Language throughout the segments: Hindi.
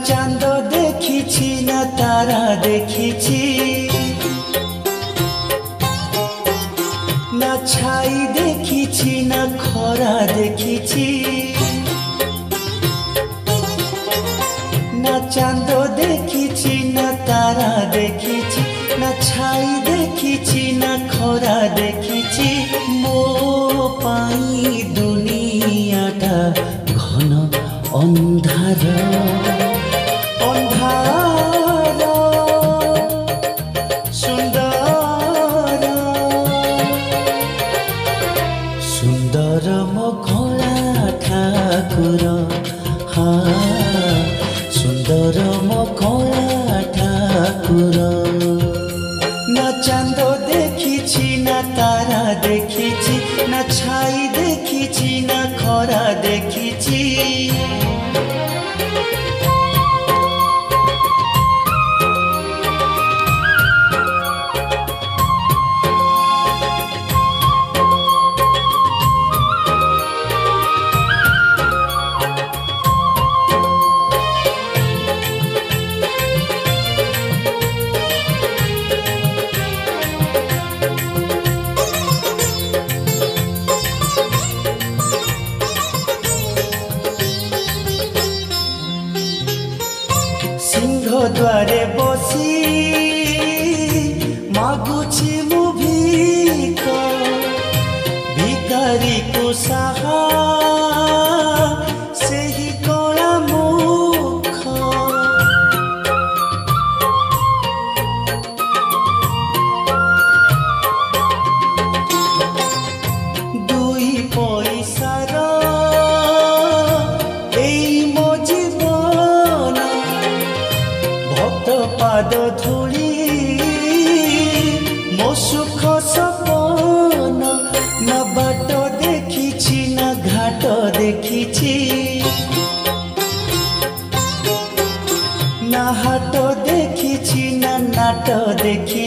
चांद देखी ना तारा देखी ना छाई देखी ना खरा देखी ना चांद देखी ना तारा देखी ना छाई देखी ना खरा देखी मो पाई दुनियाटा घन अंधार अंधार सुंदर सुंदर मो कला ठाकुर हाँ सुंदर मो कला ठाकुर ना चांद देखी ना तारा देखी ना छाई देखी ना खरा देखी सिंह द्वारे बसी मागुची मु भीख भिकारी को साहा सेही कला मुख दुई पैसार पाद धूली मो सुख सपन न बाट देखी न घाट देखी न हाट देखी न नाट देखी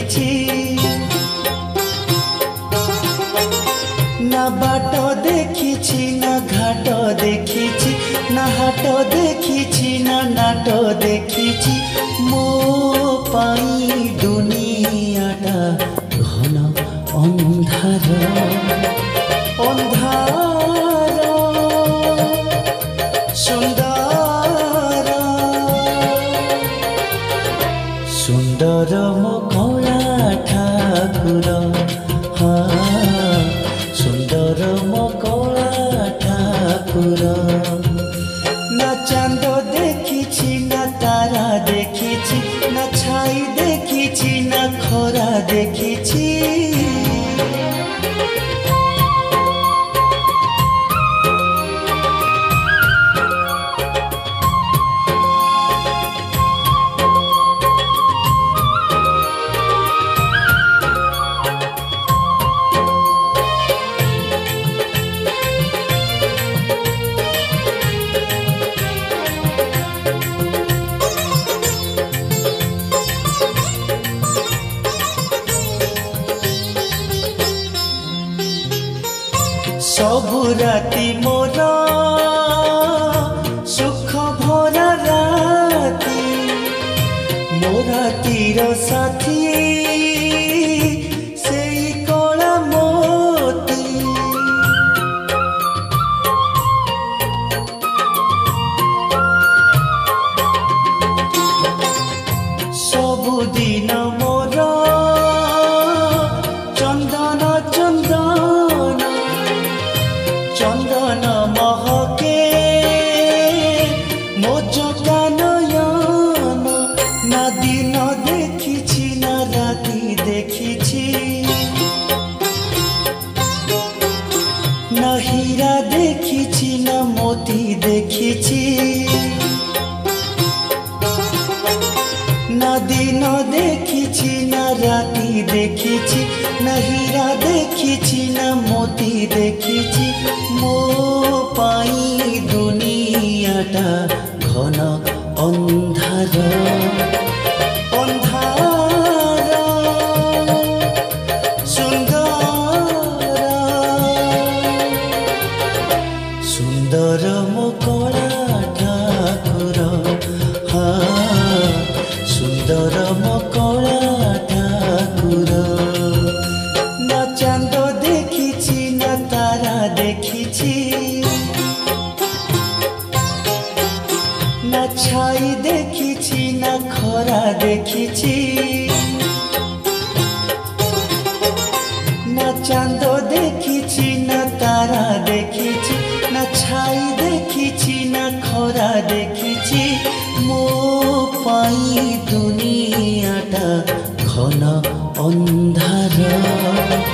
न बाट देखी न घाट देखी न हाट देखी न नाट देखी मो पाई दुनियाटा घन अंधार अंधार सुंदर सुंदर मो कला ठाकुर हाँ सुंदर मो कला ठाकुर ना चांद देखी ना तारा देखी ना छाई देखी ना खरा देखी सबु राति मोर सुख भरा राति मोर तीर साथी से कला मोती सबु दिन मोर चंदन चंदन चंदन महके मो चका नयन ना दिन देखी ना राति देखी ना हीरा देखी ना मोती देखी ना दिन देखी ना राति देखी ना हीरा देखी ना मोती देखी मो पाई दुनियाटा घन अंधार अंधार सुंदर सुंदर मो कला ठाकुर हाँ तारा देखिछि ना छाई देखिछि ना खरा देखिछि ना चांद देखिछि ना तारा देखिछि ना छाई देखिछि ना खरा देखिछि मो पाई दुनियाटा घन अंधार